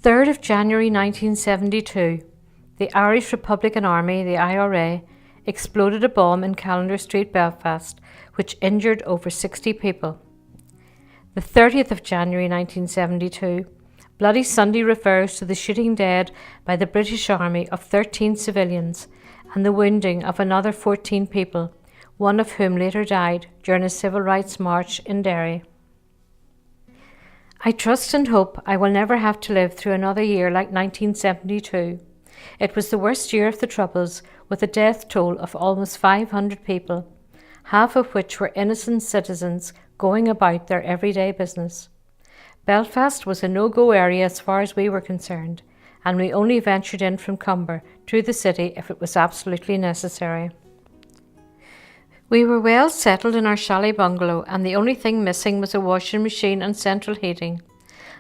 3rd of January 1972, the Irish Republican Army, the IRA, exploded a bomb in Callender Street, Belfast, which injured over 60 people. The 30th of January 1972, Bloody Sunday refers to the shooting dead by the British Army of 13 civilians and the wounding of another 14 people, one of whom later died during a civil rights march in Derry. I trust and hope I will never have to live through another year like 1972. It was the worst year of the Troubles, with a death toll of almost 500 people, half of which were innocent citizens going about their everyday business. Belfast was a no-go area as far as we were concerned, and we only ventured in from Cumber to the city if it was absolutely necessary. We were well settled in our chalet bungalow, and the only thing missing was a washing machine and central heating.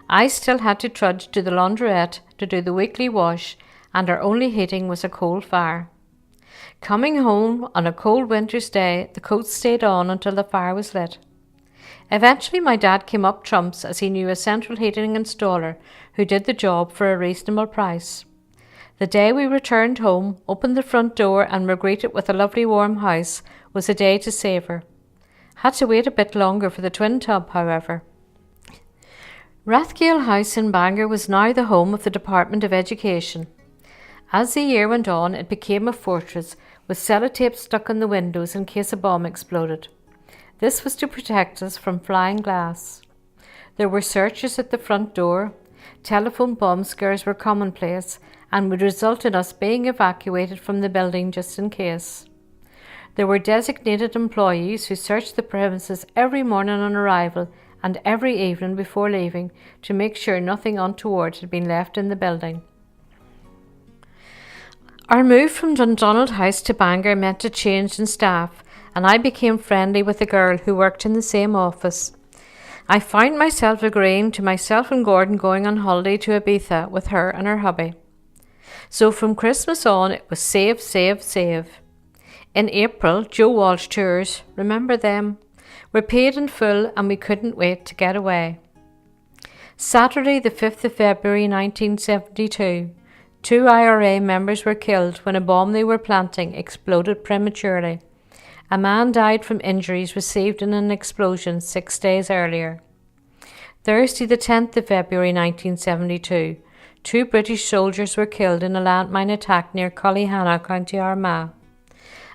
I still had to trudge to the laundrette to do the weekly wash, and our only heating was a coal fire. Coming home on a cold winter's day, the coat stayed on until the fire was lit. Eventually my dad came up trumps as he knew a central heating installer who did the job for a reasonable price. The day we returned home, opened the front door and were greeted with a lovely warm house was a day to savour. Had to wait a bit longer for the twin tub, however. Rathgale House in Bangor was now the home of the Department of Education. As the year went on, it became a fortress with sellotape stuck on the windows in case a bomb exploded. This was to protect us from flying glass. There were searches at the front door. Telephone bomb scares were commonplace and would result in us being evacuated from the building just in case. There were designated employees who searched the premises every morning on arrival and every evening before leaving to make sure nothing untoward had been left in the building. Our move from Dundonald House to Bangor meant a change in staff, and I became friendly with a girl who worked in the same office. I found myself agreeing to myself and Gordon going on holiday to Ibiza with her and her hubby. So from Christmas on, it was save, save, save. In April, Joe Walsh tours, remember them, were paid in full and we couldn't wait to get away. Saturday the 5th of February 1972, 2 IRA members were killed when a bomb they were planting exploded prematurely. A man died from injuries received in an explosion 6 days earlier. Thursday the 10th of February 1972, 2 British soldiers were killed in a landmine attack near Cullyhanna, County Armagh.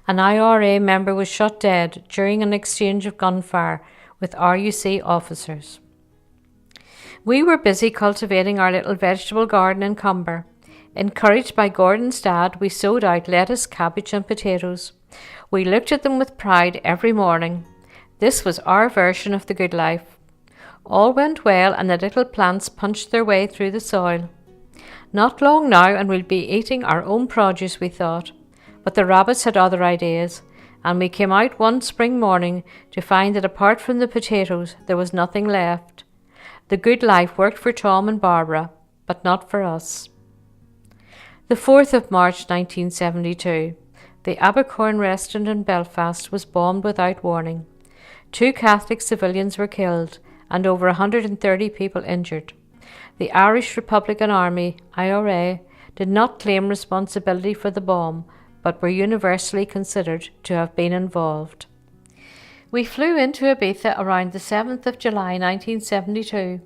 An IRA member was shot dead during an exchange of gunfire with RUC officers. We were busy cultivating our little vegetable garden in Cumber. Encouraged by Gordon's dad, we sowed out lettuce, cabbage and potatoes. We looked at them with pride every morning. This was our version of the good life. All went well and the little plants punched their way through the soil. Not long now and we'll be eating our own produce, we thought. But the rabbits had other ideas, and we came out one spring morning to find that apart from the potatoes there was nothing left. The good life worked for Tom and Barbara, but not for us. The 4th of March 1972, the Abercorn restaurant in Belfast was bombed without warning. 2 Catholic civilians were killed and over 130 people injured. The Irish Republican Army, IRA, did not claim responsibility for the bomb, but were universally considered to have been involved. We flew into Ibiza around the 7th of July 1972.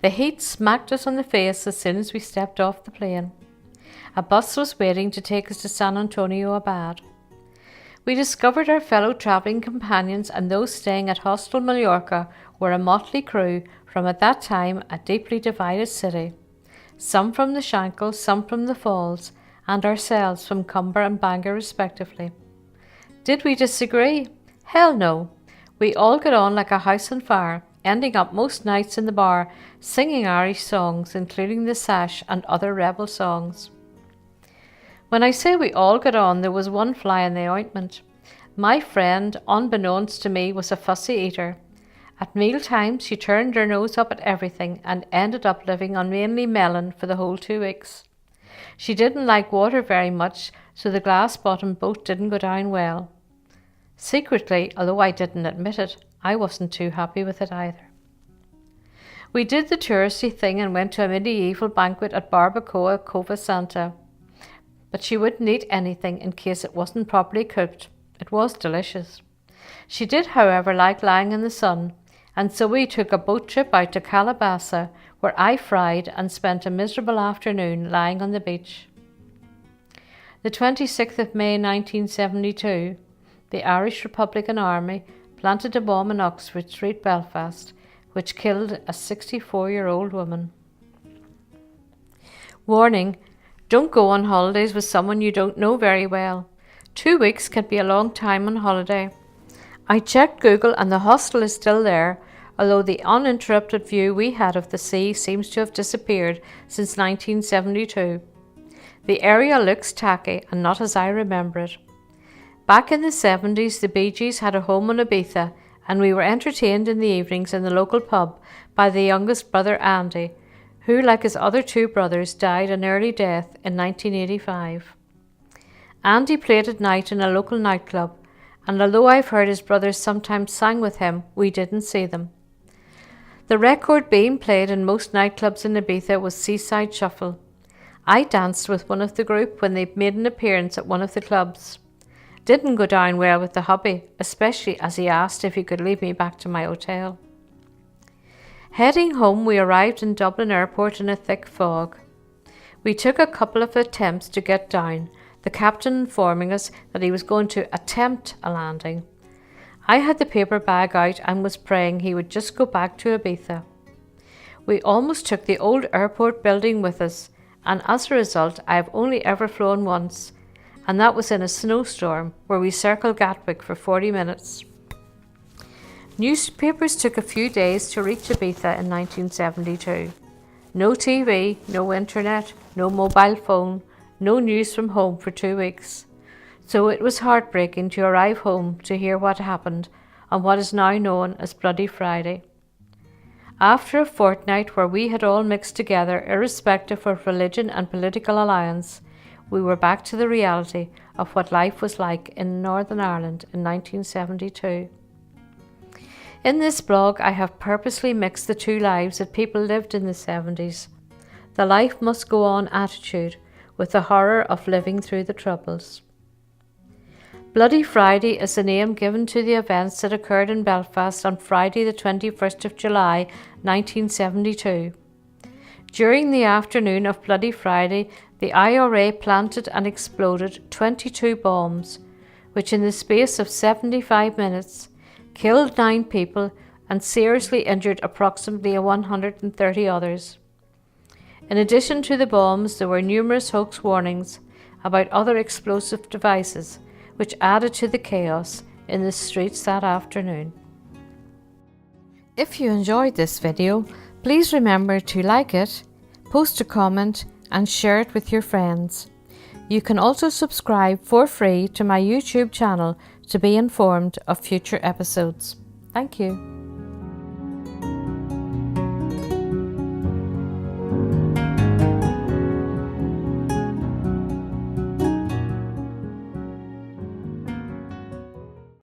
The heat smacked us on the face as soon as we stepped off the plane. A bus was waiting to take us to San Antonio Abad. We discovered our fellow travelling companions and those staying at Hostel Mallorca were a motley crew from at that time a deeply divided city. Some from the Shankill, some from the Falls, and ourselves from Cumber and Bangor respectively. Did we disagree? Hell no. We all got on like a house on fire, ending up most nights in the bar singing Irish songs, including The Sash and other rebel songs. When I say we all got on, there was one fly in the ointment. My friend, unbeknownst to me, was a fussy eater. At meal times she turned her nose up at everything and ended up living on mainly melon for the whole 2 weeks. She didn't like water very much, so the glass-bottomed boat didn't go down well. Secretly, although I didn't admit it, I wasn't too happy with it either. We did the touristy thing and went to a medieval banquet at Barbacoa Cova Santa. But she wouldn't eat anything in case it wasn't properly cooked. It was delicious. She did, however, like lying in the sun, and so we took a boat trip out to Calabasa, where I fried and spent a miserable afternoon lying on the beach. The 26th of May 1972, the Irish Republican Army planted a bomb in Oxford Street, Belfast, which killed a 64-year-old woman. Warning: don't go on holidays with someone you don't know very well. 2 weeks can be a long time on holiday. I checked Google and the hostel is still there, although the uninterrupted view we had of the sea seems to have disappeared since 1972. The area looks tacky and not as I remember it. Back in the 70s, the Bee Gees had a home on Ibiza, and we were entertained in the evenings in the local pub by the youngest brother, Andy, who, like his other two brothers, died an early death in 1985. Andy played at night in a local nightclub, and although I've heard his brothers sometimes sang with him, we didn't see them. The record being played in most nightclubs in Ibiza was Seaside Shuffle. I danced with one of the group when they made an appearance at one of the clubs. Didn't go down well with the hubby, especially as he asked if he could leave me back to my hotel. Heading home, we arrived in Dublin Airport in a thick fog. We took a couple of attempts to get down, the captain informing us that he was going to attempt a landing. I had the paper bag out and was praying he would just go back to Ibiza. We almost took the old airport building with us, and as a result I have only ever flown once, and that was in a snowstorm where we circled Gatwick for 40 minutes. Newspapers took a few days to reach Ibiza in 1972. No TV, no internet, no mobile phone, no news from home for 2 weeks. So it was heartbreaking to arrive home to hear what happened on what is now known as Bloody Friday. After a fortnight where we had all mixed together irrespective of religion and political alliance, we were back to the reality of what life was like in Northern Ireland in 1972. In this blog, I have purposely mixed the two lives that people lived in the 70s. The life must go on attitude with the horror of living through the Troubles. Bloody Friday is the name given to the events that occurred in Belfast on Friday the 21st of July 1972. During the afternoon of Bloody Friday, the IRA planted and exploded 22 bombs, which in the space of 75 minutes killed 9 people and seriously injured approximately 130 others. In addition to the bombs, there were numerous hoax warnings about other explosive devices, which added to the chaos in the streets that afternoon. If you enjoyed this video, please remember to like it, post a comment, and share it with your friends. You can also subscribe for free to my YouTube channel to be informed of future episodes. Thank you.